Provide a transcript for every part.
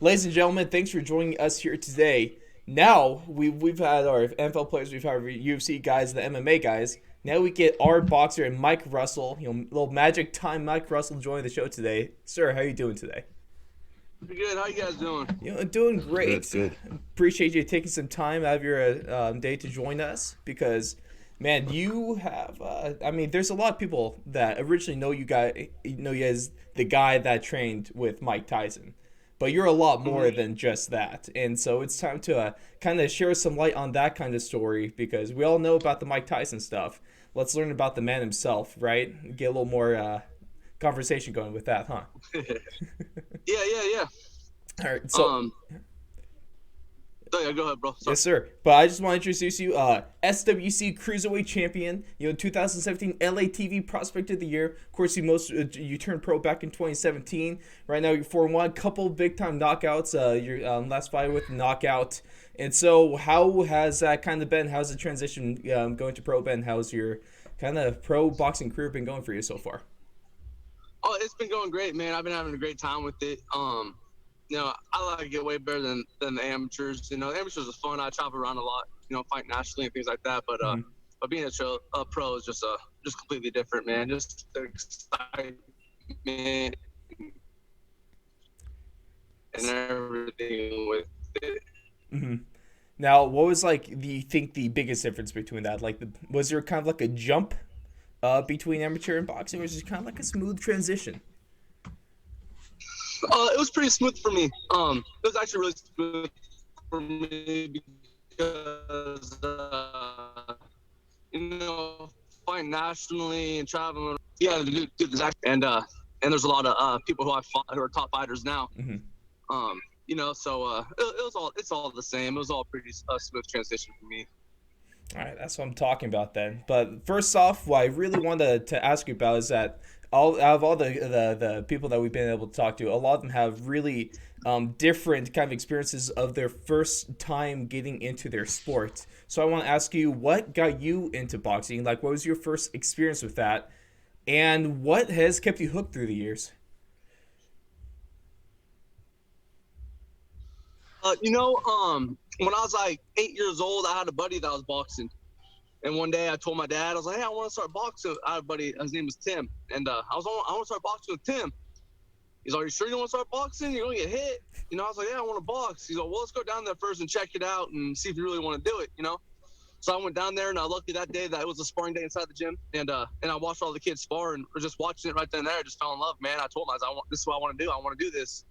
Ladies and gentlemen, thanks for joining us here today. Now we've had our NFL players, we've had our UFC guys, the MMA guys. Now we get our boxer and Mike Russell. Little magic time. Mike Russell joining the show today. Sir, how are you doing today? Pretty good. How you guys doing? Doing Good, great. good. Appreciate you taking some time out of your day to join us because, man, you have. I mean, there's a lot of people that originally know you as the guy that trained with Mike Tyson, but you're a lot more than just that. And so it's time to kind of share some light on that kind of story because we all know about the Mike Tyson stuff. Let's learn about the man himself, right? Get a little more conversation going with that, huh? Yeah. All right, so Um. So yeah, go ahead, bro. Sorry. yes, sir. But I just want to introduce you, SWC Cruiserweight Champion. 2017 LA TV Prospect of the Year. Of course, you turned pro back in 2017. Right now, you're 4-1. Couple big time knockouts. Your last fight with knockout. And so, how has that kind of been? How's the transition going to pro been? How's your kind of pro boxing career been going for you so far? Oh, it's been going great, man. I've been having a great time with it. I like it way better than the amateurs. The amateurs are fun. I travel around a lot. Fight nationally and things like that. But being a pro is just completely different, man. Just the excitement and everything with it. Mm-hmm. Now, what was do you think the biggest difference between that? Was there kind of like a jump between amateur and boxing, or was it kind of like a smooth transition? It was pretty smooth for me. It was actually really smooth for me because you know, fighting nationally and traveling. Yeah, exactly. And there's a lot of people who I fought who are top fighters now. Mm-hmm. It's all the same. It was all pretty smooth transition for me. All right, that's what I'm talking about then. But first off, what I really wanted to ask you about is that all out of all the people that we've been able to talk to, a lot of them have really different kind of experiences of their first time getting into their sport. So I want to ask you, what got you into boxing? Like, what was your first experience with that, and what has kept you hooked through the years? When I was like 8 years old, I had a buddy that was boxing. And one day I told my dad, I was like, hey, I want to start boxing. I had a buddy, his name was Tim. And I want to start boxing with Tim. He's like, are you sure you want to start boxing? You're going to get hit. I was like, yeah, I want to box. He's like, well, let's go down there first and check it out and see if you really want to do it. So I went down there, and I lucky that day that it was a sparring day inside the gym. And I watched all the kids spar, and was just watching it right then and there. I just fell in love, man. I told him, this is what I want to do. I want to do this.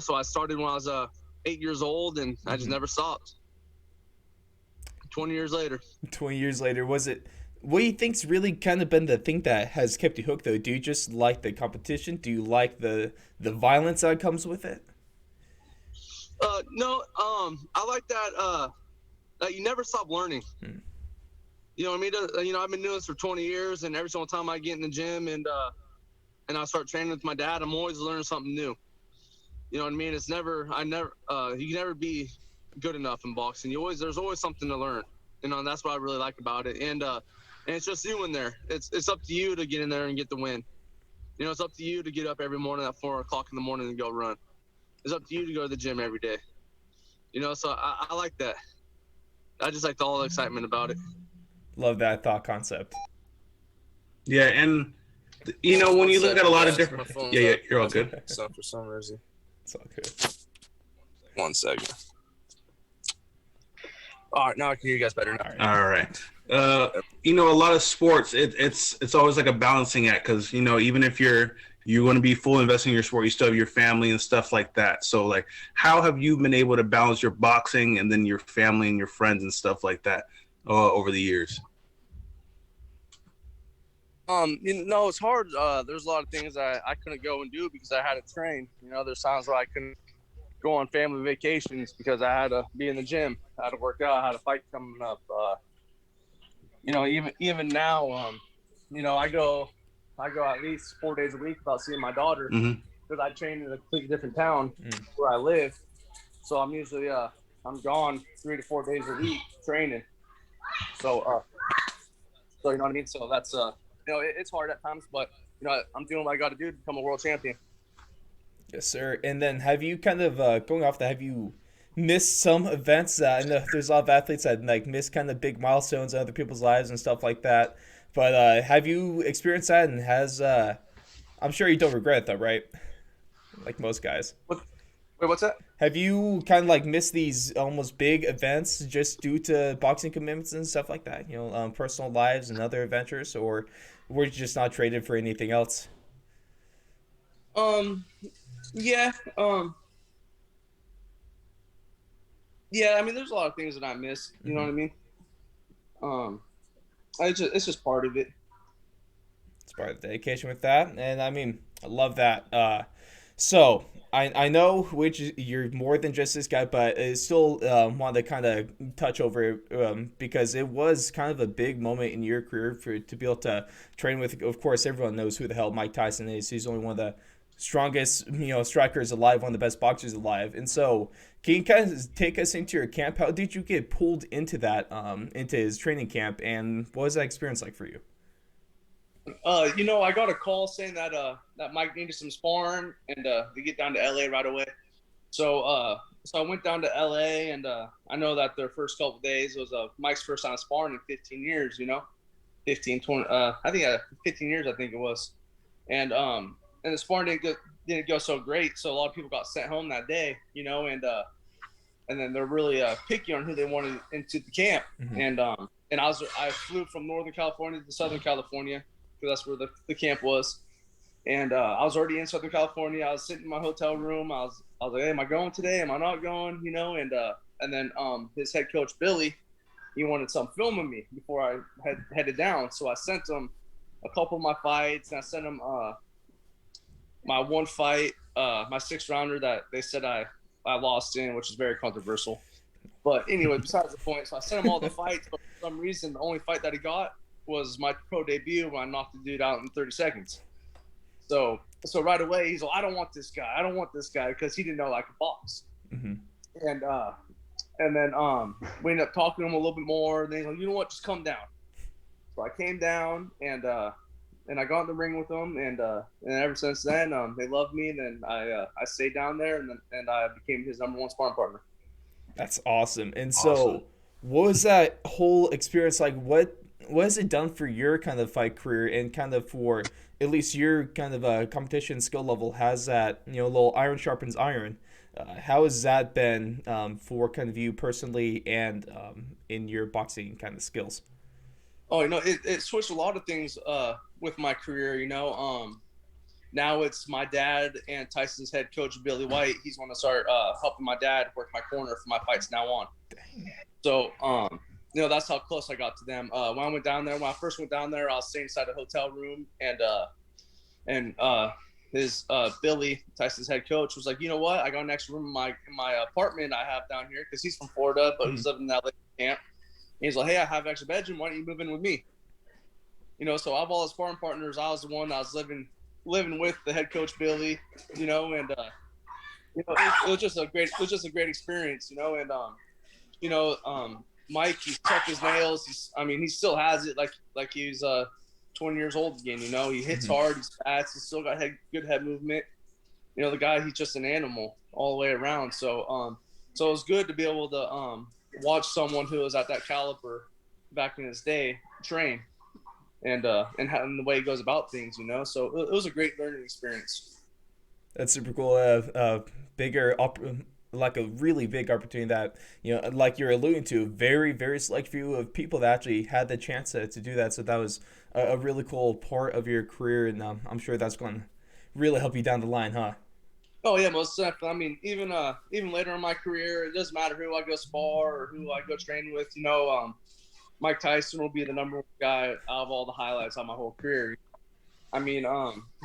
So I started when I was 8 years old, and I just never stopped. 20 years later. 20 years later, was it? What do you think's really kind of been the thing that has kept you hooked, though? Do you just like the competition? Do you like the violence that comes with it? No, I like that you never stop learning. You know what I mean? I've been doing this for 20 years, and every single time I get in the gym and I start training with my dad, I'm always learning something new. You know what I mean? You can never be good enough in boxing. There's always something to learn. And that's what I really like about it. And it's just you in there. It's up to you to get in there and get the win. It's up to you to get up every morning at 4 o'clock in the morning and go run. It's up to you to go to the gym every day. So I like that. I just like all the excitement about it. Love that thought concept. Yeah, and when One you look at second, a lot of guys. different. My phone's Yeah, up. you're all good. So for some reason. It's all good. 1 second. All right, now I can hear you guys better now. All right. All right. A lot of sports, it's always like a balancing act because even if you're going to be full invested in your sport, you still have your family and stuff like that. So like, how have you been able to balance your boxing and then your family and your friends and stuff like that over the years? It's hard. There's a lot of things I couldn't go and do because I had to train. There's times where I couldn't go on family vacations because I had to be in the gym. I had to work out. I had a fight coming up. Even now, I go at least 4 days a week without seeing my daughter because I train in a completely different town where I live. So I'm usually I'm gone 3 to 4 days a week training. So you know what I mean. So that's it's hard at times, but I'm doing what I got to do to become a world champion. Yes, sir. And then have you kind of going off that? Have you missed some events? I know there's a lot of athletes that like miss kind of big milestones in other people's lives and stuff like that. But have you experienced that? And has I'm sure you don't regret it though, right? Like most guys. What, wait, what's that? Have you kind of like missed these almost big events just due to boxing commitments and stuff like that? Personal lives and other adventures, or were you just not traded for anything else? Um, yeah, yeah. I mean, there's a lot of things that I miss. You know Mm-hmm. what I mean? Um, it's just part of it. It's part of the dedication with that, and I mean, I love that. So I know which you're more than just this guy, but I still want to kind of touch over because it was kind of a big moment in your career for to be able to train with. Of course, everyone knows who the hell Mike Tyson is. He's only one of the strongest strikers alive, one of the best boxers alive, and so. Can you kind of take us into your camp? How did you get pulled into that, into his training camp, and what was that experience like for you? I got a call saying that Mike needed some sparring and to get down to LA right away. So I went down to LA and I know that their first couple of days was Mike's first time sparring in 15 years. 15, 20. I think 15 years. I think it was, and the sparring didn't go so great. So a lot of people got sent home that day. And then they're really picky on who they wanted into the camp. Mm-hmm. And I flew from Northern California to Southern California because that's where the camp was. And I was already in Southern California. I was sitting in my hotel room. I was like, hey, am I going today? Am I not going? And then his head coach Billy, he wanted some film of me before I had headed down. So I sent him a couple of my fights, and I sent him my one fight, my 6 rounder that they said I lost in, which is very controversial. But anyway, besides the point, so I sent him all the fights, but for some reason, the only fight that he got was my pro debut when I knocked the dude out in 30 seconds. So right away, he's like, I don't want this guy. I don't want this guy because he didn't know I could box. Mm-hmm. And then we ended up talking to him a little bit more. And then he's like, you know what, just come down. So I came down and I got in the ring with them. And ever since then, they loved me. And then I stayed down there and I became his number one sparring partner. That's awesome. And so, what was that whole experience like? What has it done for your kind of fight career and kind of for at least your kind of competition skill level? Has that little iron sharpens iron? How has that been for kind of you personally and in your boxing kind of skills? Oh, it switched a lot of things with my career. Now it's my dad and Tyson's head coach, Billy White. He's going to start helping my dad work my corner for my fights now on. So, that's how close I got to them. When I first went down there, I was staying inside a hotel room and his Billy, Tyson's head coach, was like, you know what? I got an extra room in my apartment I have down here because he's from Florida, but he's living in that camp. And he's like, hey, I have an extra bedroom. Why don't you move in with me? So I have all his sparring partners. I was the one that was living with the head coach Billy, and it was just a great experience, Mike, he's tough as nails. He still has it like he's 20 years old again. He hits hard, he's fast, he's still got good head movement. The guy, he's just an animal all the way around. So it was good to be able to watch someone who was at that caliber back in his day train. And the way he goes about things, So it was a great learning experience. That's super cool. Like a really big opportunity that like you're alluding to, very very select few of people that actually had the chance to do that. So that was a really cool part of your career, and I'm sure that's going to really help you down the line, huh? Oh yeah, most definitely. Even later in my career, it doesn't matter who I go spar or who I go train with. Mike Tyson will be the number one guy out of all the highlights on my whole career. He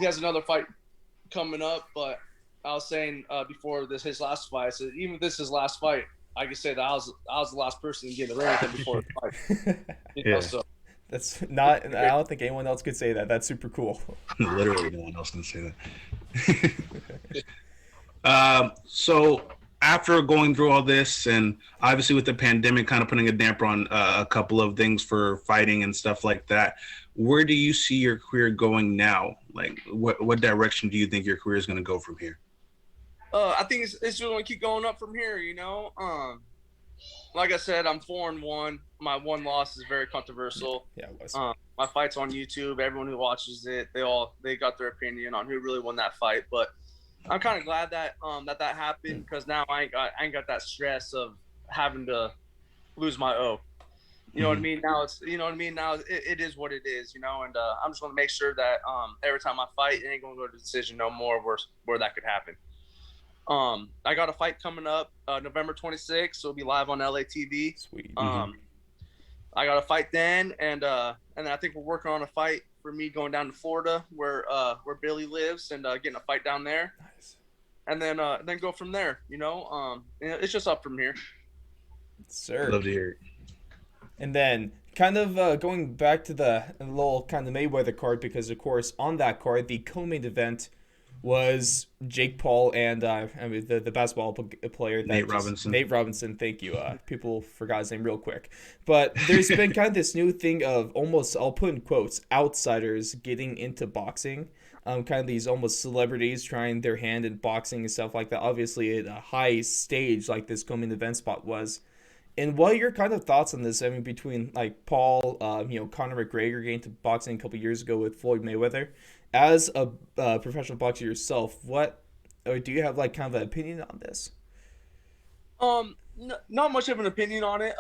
has another fight coming up, but I was saying before his last fight, so even if this is his last fight, I can say that I was the last person to get in the ring with him before the fight. So that's not. I don't think anyone else could say that. That's super cool. Literally, no one else can say that. So after going through all this, and obviously with the pandemic kind of putting a damper on a couple of things for fighting and stuff like that, where do you see your career going now? Like, what direction do you think your career is going to go from here? I think it's just going to keep going up from here, Like I said, I'm 4-1. My one loss is very controversial. Yeah, it was. My fight's on YouTube. Everyone who watches it, they got their opinion on who really won that fight. But I'm kind of glad that that happened, because now I ain't got that stress of having to lose my O. You know what I mean? Now Now it is what it is, And I'm just going to make sure that every time I fight, it ain't going to go to decision no more where that could happen. I got a fight coming up November 26th. So it'll be live on LA TV. Sweet. I got a fight then, and then I think we're working on a fight for me going down to Florida, where Billy lives, and getting a fight down there. Nice. And then go from there. It's just up from here. Sir. Love to hear it. And then kind of going back to the little kind of Mayweather card, because of course on that card the co-main event was Jake Paul and the basketball player Nate Robinson. Nate Robinson, thank you. People forgot his name real quick. But there's been kind of this new thing of almost, I'll put in quotes, outsiders getting into boxing. Kind of these almost celebrities trying their hand in boxing and stuff like that. Obviously at a high stage like this co-main event spot was. And what are your kind of thoughts on this? I mean, between like Paul, Conor McGregor getting into boxing a couple years ago with Floyd Mayweather, as a professional boxer yourself, do you have like kind of an opinion on this? Not much of an opinion on it.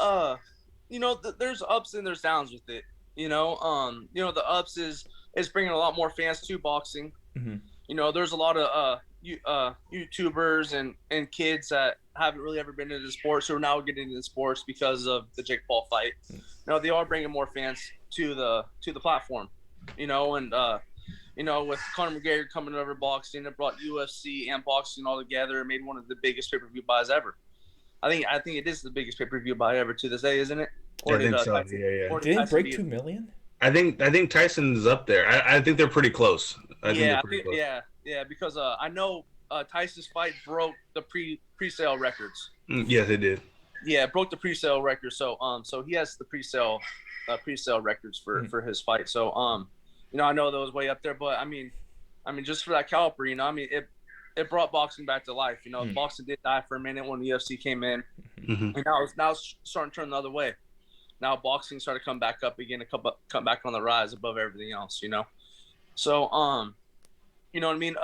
There's ups and there's downs with it. The ups is bringing a lot more fans to boxing. Mm-hmm. There's a lot of YouTubers and kids that haven't really ever been into sports who are now getting into sports because of the Jake Paul fight. They are bringing more fans to the platform, with Conor McGregor coming over boxing, it brought UFC and boxing all together and made one of the biggest pay-per-view buys ever. I think it is the biggest pay-per-view buy ever to this day, isn't it? Or I think so. Tyson, yeah. Didn't it break 2 million? I think Tyson's up there. I think they're pretty close. Yeah, because I know Tyson's fight broke the pre-sale records. Yes, it did. Yeah, it broke the pre-sale record. So he has the pre-sale records for his fight. So I know those way up there, but I mean just for that caliber, it brought boxing back to life. Boxing did die for a minute when the UFC came in, and now it's starting to turn the other way. Now boxing started to come back up again, to come back on the rise above everything else. So you know what I mean?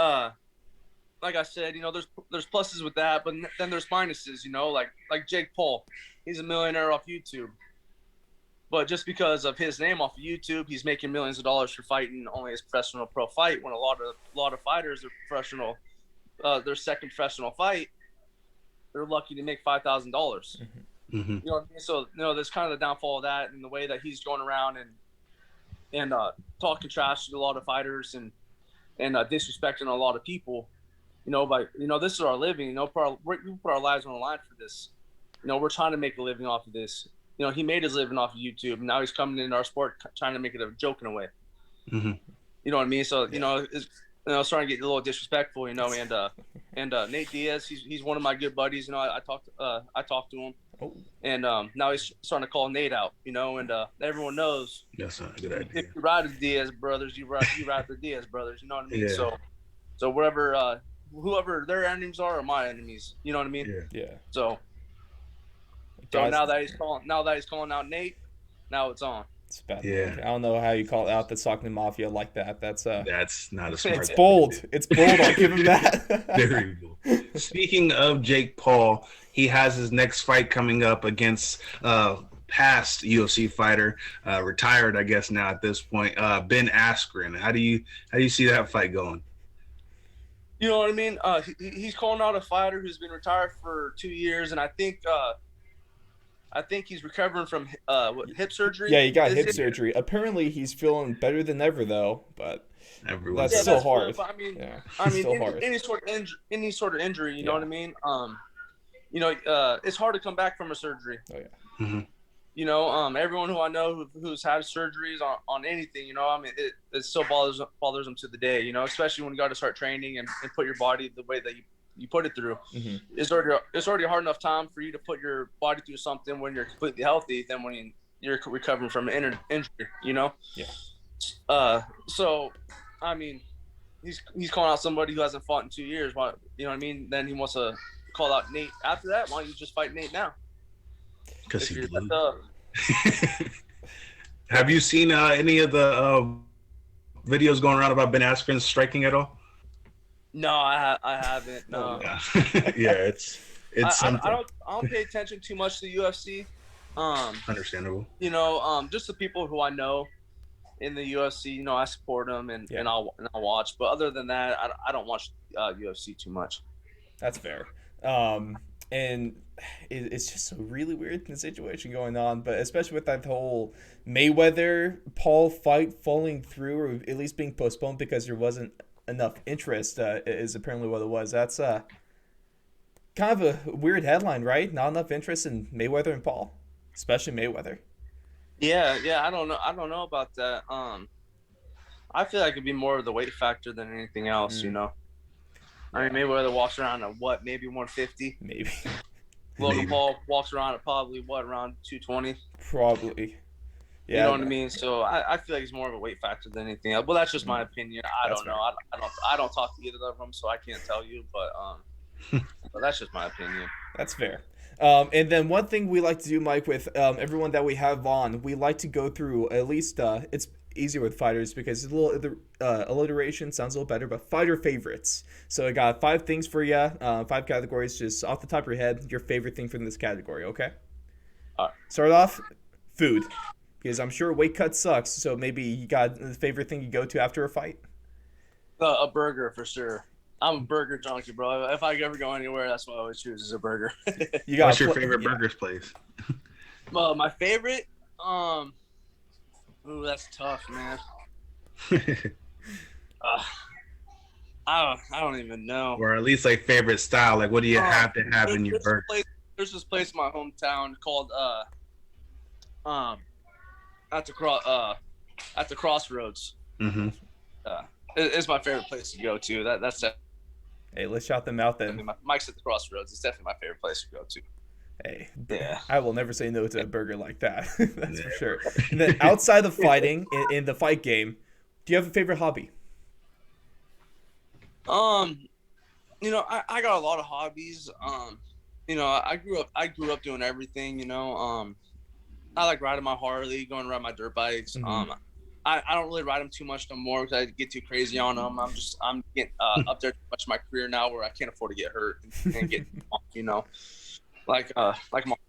Like I said, there's pluses with that, but then there's minuses, like Jake Paul. He's a millionaire off YouTube. But just because of his name off of YouTube, he's making millions of dollars for fighting only his professional pro fight, when a lot of fighters are professional, their second professional fight, they're lucky to make $5,000. Mm-hmm. You know what I mean? So, there's kind of the downfall of that, and the way that he's going around and talking trash to a lot of fighters and disrespecting a lot of people. This is our living. We put our lives on the line for this. We're trying to make a living off of this. He made his living off of YouTube, and now he's coming into our sport trying to make it a joke in a way. Mm-hmm. You know what I mean? So, it's starting to get a little disrespectful, and Nate Diaz, he's one of my good buddies. I talked to him. Oh. And now he's starting to call Nate out, and everyone knows. That's not a good idea. If you ride the Diaz brothers, you ride the Diaz brothers. You know what I mean? Yeah. So wherever, whoever their enemies are my enemies. You know what I mean? Yeah. So now that he's calling out Nate, now it's on. It's bad. Yeah. I don't know how you call it out. That's talking to mafia like that. That's not a smart. It's bold. It's bold. I'll give him that. Very bold. Speaking of Jake Paul, he has his next fight coming up against past UFC fighter, retired, I guess now at this point, Ben Askren. How do you see that fight going? You know what I mean? He's calling out a fighter who's been retired for 2 years, and I think he's recovering from hip surgery. Yeah, he got hip surgery. Apparently, he's feeling better than ever, though. But that's still hard. But, any sort of injury, you know what I mean? It's hard to come back from a surgery. Oh yeah. Mm-hmm. Everyone who I know who's had surgeries on anything, it still bothers them to the day. Especially when you got to start training and put your body the way that you put it through. Mm-hmm. It's already a hard enough time for you to put your body through something when you're completely healthy than when you're recovering from an injury. Yeah. So, he's calling out somebody who hasn't fought in 2 years. Why, you know what I mean? Then he wants to call out Nate after that. Why don't you just fight Nate now? Because If he you're blew. that Have you seen any of the videos going around about Ben Askren striking at all? No, I haven't. No, Yeah, yeah, it's something. I don't pay attention too much to the UFC. Understandable. You know, just the people who I know in the UFC. You know, I support them and I'll watch. But other than that, I don't watch UFC too much. That's fair. And it's just a really weird situation going on, but especially with that whole Mayweather Paul fight falling through, or at least being postponed because there wasn't enough interest, is apparently what it was. That's kind of a weird headline, right? Not enough interest in Mayweather and Paul, especially Mayweather. Yeah, I don't know about that. I feel like it'd be more of the weight factor than anything else. You know. I mean, Mayweather walks around at what, maybe 150? Maybe. Logan Paul walks around at probably what, around 220? Probably. Yeah. You know what I mean? So I feel like it's more of a weight factor than anything else. Well, that's just my opinion. I don't know. I don't talk to either of them, so I can't tell you. But that's just my opinion. That's fair. And then one thing we like to do, Mike, with everyone that we have on, we like to go through at least it's easier with fighters because a little alliteration sounds a little better, but fighter favorites. So I got 5 things for you, 5 categories, just off the top of your head, your favorite thing from this category, okay? All right. Start off, food, because I'm sure weight cut sucks, so maybe you got the favorite thing you go to after a fight? A burger for sure. I'm a burger junkie, bro. If I ever go anywhere, that's what I always choose is a burger. What's your favorite burgers place? My favorite? Ooh, that's tough, man. I don't even know. Or at least like favorite style. Like, what do you have to have in your burger? There's this place in my hometown called at the Crossroads. Mm-hmm. It's my favorite place to go to. That's it. Hey, let's shout them out then. Mike's at the Crossroads. It's definitely my favorite place to go to. Hey, yeah. I will never say no to a burger like that. That's for sure. And then outside of fighting, in the fight game, do you have a favorite hobby? You know, I got a lot of hobbies. You know, I grew up doing everything. You know, I like riding my Harley, going to ride my dirt bikes. Mm-hmm. I don't really ride them too much no more because I get too crazy on them. I'm getting up there too much in my career now where I can't afford to get hurt and get, you know, like my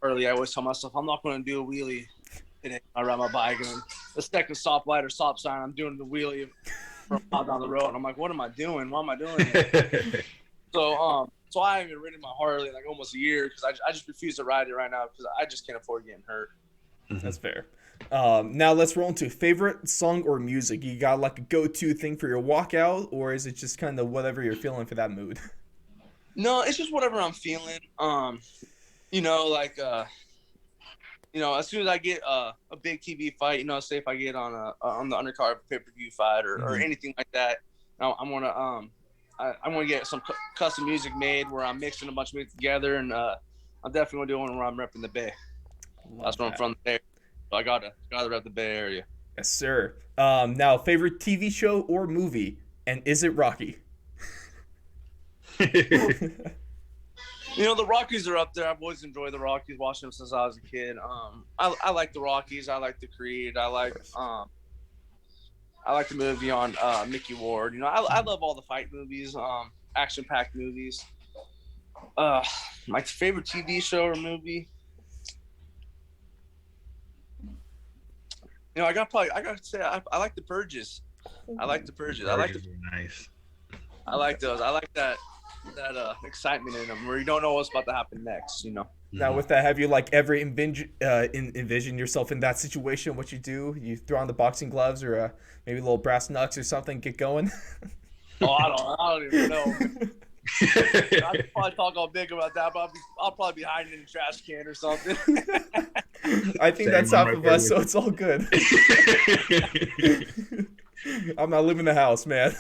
Harley. I always tell myself I'm not going to do a wheelie today. I ride my bike and the second stoplight or stop sign, I'm doing the wheelie from out down the road. And I'm like, what am I doing? Why am I doing it? So I haven't ridden my Harley in like almost a year because I just refuse to ride it right now because I just can't afford getting hurt. That's fair. Now let's roll into favorite song or music. You got like a go-to thing for your walkout, or is it just kind of whatever you're feeling for that mood? No, it's just whatever I'm feeling. You know, like you know, as soon as I get a big TV fight, you know, say if I get on the undercard pay-per-view fight or anything like that, I'm gonna get some custom music made where I'm mixing a bunch of music together, and I'm definitely gonna do one where I'm repping the Bay. That's where I'm from there. So I gotta rep the Bay Area. Yes, sir. Now, favorite TV show or movie, and is it Rocky? You know, the Rockies are up there. I've always enjoyed the Rockies, watching them since I was a kid. I like the Rockies. I like the Creed. I like the movie on Mickey Ward. You know, I love all the fight movies, action-packed movies. My favorite TV show or movie. You know, I gotta say I like the Purges. I like the Purges. Nice. I like those. I like that excitement in them where you don't know what's about to happen next. You know. Now, with that, have you like ever envisioned yourself in that situation? What you do? You throw on the boxing gloves or maybe a little brass knucks or something, get going. Oh, I don't even know. I could probably talk all big about that, but I'll probably be hiding in a trash can or something. I think that's half of us, so it's all good. I'm not leaving the house, man.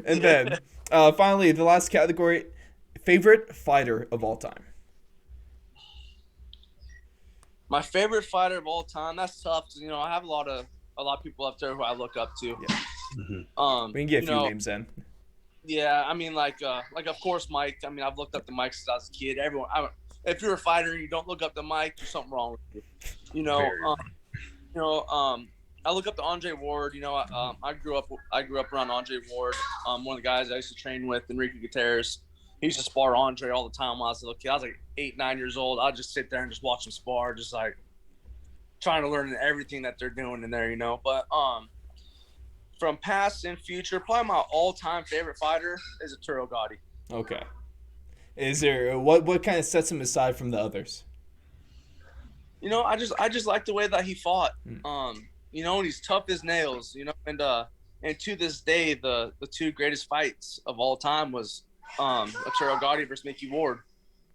And then, finally, the last category, favorite fighter of all time. My favorite fighter of all time. That's tough. You know, I have a lot of people up there who I look up to. Yeah. We can get a few names then. Yeah, I mean, like of course, Mike. I mean, I've looked up to Mike since I was a kid. Everyone, if you're a fighter and you don't look up to Mike, there's something wrong with you. You know, Very. you know, I look up to Andre Ward. You know, I grew up around Andre Ward. One of the guys I used to train with, Enrique Gutierrez. He used to spar Andre all the time when I was a little kid. I was like 8, 9 years old. I'd just sit there and just watch them spar, just like trying to learn everything that they're doing in there, you know. But from past and future, probably my all-time favorite fighter is Arturo Gotti. Okay. Is there what kind of sets him aside from the others? You know, I just like the way that he fought. Mm. You know, and he's tough as nails. You know, and to this day, the two greatest fights of all time was Arturo Gotti versus Mickey Ward.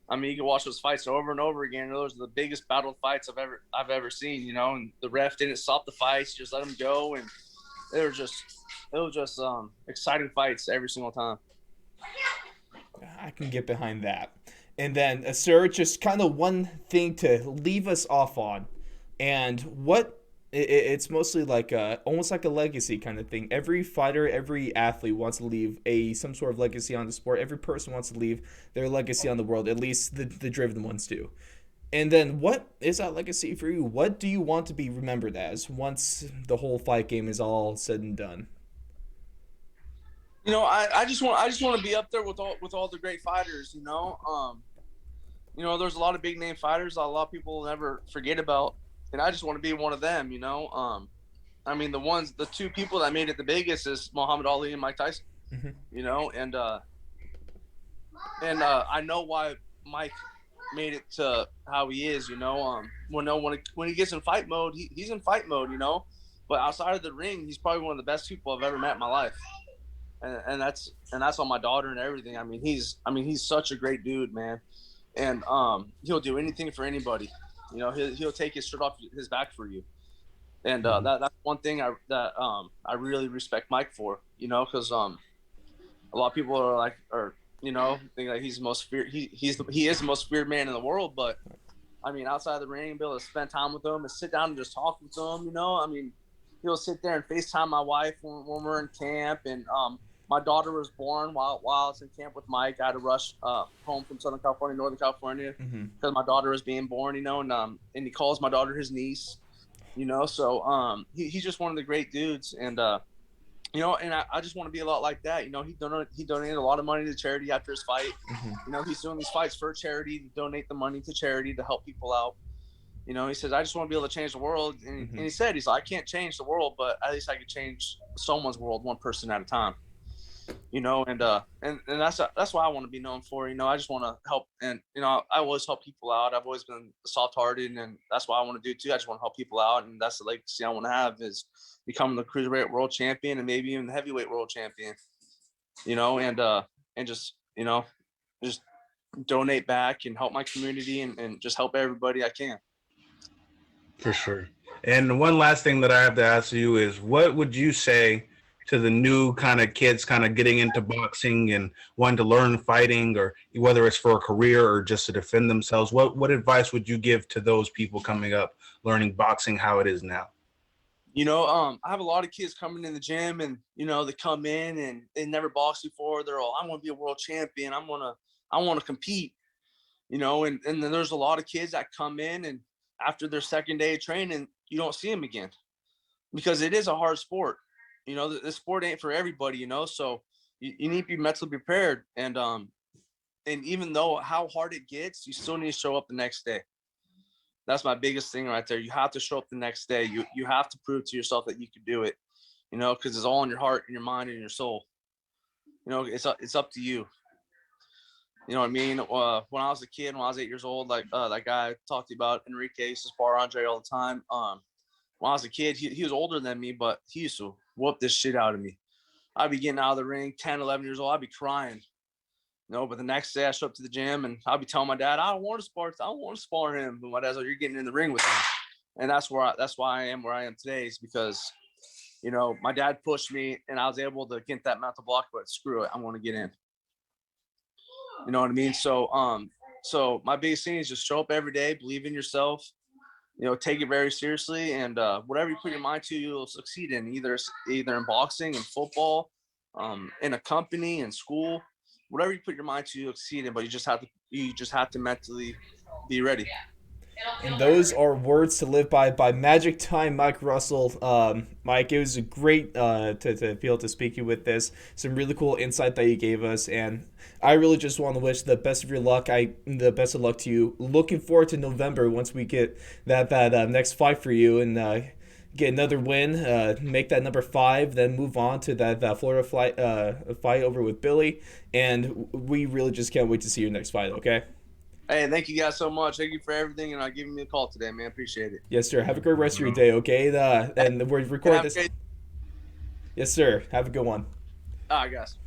I mean, you can watch those fights over and over again. Those are the biggest battle fights I've ever seen. You know, and the ref didn't stop the fights; just let them go, and it was just exciting fights every single time. I can get behind that. And then, sir, just kind of one thing to leave us off on, and what it's mostly like almost like a legacy kind of thing. Every fighter, every athlete wants to leave some sort of legacy on the sport. Every person wants to leave their legacy on the world. At least the driven ones do. And then, what is that legacy for you? What do you want to be remembered as once the whole fight game is all said and done? You know, I just want to be up there with all the great fighters. You know, there's a lot of big name fighters a lot of people will never forget about, and I just want to be one of them. You know, I mean the two people that made it the biggest is Muhammad Ali and Mike Tyson. Mm-hmm. You know, and I know why Mike made it to how he is. You know, when he gets in fight mode, he's in fight mode. You know, but outside of the ring, he's probably one of the best people I've ever met in my life. And that's on my daughter and everything. I mean, he's such a great dude, man. And he'll do anything for anybody. You know, he'll take his shirt off his back for you. And that's one thing I really respect Mike for. You know, because a lot of people are you know, think that he's the most feared. He is the most feared man in the world. But I mean, outside of the ring, be able to spend time with him and sit down and just talk with him. You know, I mean, he'll sit there and FaceTime my wife when we're in camp. And my daughter was born while I was in camp with Mike. I had to rush home from Southern California, Northern California, because my daughter was being born, you know, and he calls my daughter his niece, you know. So he's just one of the great dudes. And, you know, and I just want to be a lot like that. You know, he donated a lot of money to charity after his fight. Mm-hmm. You know, he's doing these fights for charity, to donate the money to charity to help people out. You know, he says, I just want to be able to change the world. And, and he said, he's like, I can't change the world, but at least I can change someone's world one person at a time. You know, and that's what I want to be known for. You know, I just want to help, and you know, I always help people out. I've always been soft-hearted, and that's what I want to do too. I just want to help people out, and that's the legacy I want to have, is becoming the cruiserweight world champion and maybe even the heavyweight world champion. You know, and just, you know, just donate back and help my community and just help everybody I can. For sure. And one last thing that I have to ask you is, what would you say to the new kind of kids kind of getting into boxing and wanting to learn fighting, or whether it's for a career or just to defend themselves? What advice would you give to those people coming up, learning boxing how it is now? You know, I have a lot of kids coming in the gym, and you know, they come in and they never boxed before. They're all, I want to be a world champion. I want to compete. You know, and then there's a lot of kids that come in, and after their second day of training, you don't see them again, because it is a hard sport. You know, the sport ain't for everybody, you know, so you need to be mentally prepared. And even though how hard it gets, you still need to show up the next day. That's my biggest thing right there. You have to show up the next day. You have to prove to yourself that you can do it, you know, because it's all in your heart and your mind and your soul. You know, it's up to you. You know what I mean? When I was a kid, when I was 8 years old, like that guy I talked to you about, Enrique, used to spar Andre all the time. When I was a kid, he was older than me, but he used to whoop this shit out of me. I'd be getting out of the ring, 10, 11 years old. I'd be crying. You know, but the next day I show up to the gym and I'd be telling my dad, I don't want to spar him. But my dad's like, you're getting in the ring with him. And that's why I am where I am today, is because, you know, my dad pushed me and I was able to get that mental block, but screw it, I want to get in. You know what I mean? So my biggest thing is just show up every day, believe in yourself, you know, take it very seriously, and whatever you put your mind to, you'll succeed in, either in boxing and football, in a company, in school, whatever you put your mind to, you'll succeed in. But you just have to mentally be ready. And those are words to live by Magic Time Mike Russell. Mike, it was a great to be able to speak to you with this. Some really cool insight that you gave us, and I really just want to wish the best of your luck. The best of luck to you. Looking forward to November once we get that next fight for you and get another win, make that number 5, then move on to that Florida fight over with Billy. And we really just can't wait to see your next fight. Okay. Hey, thank you guys so much. Thank you for everything and giving me a call today, man. Appreciate it. Yes, sir. Have a great rest of your day, okay? And we're recording this. Yes, sir. Have a good one. All right, guys.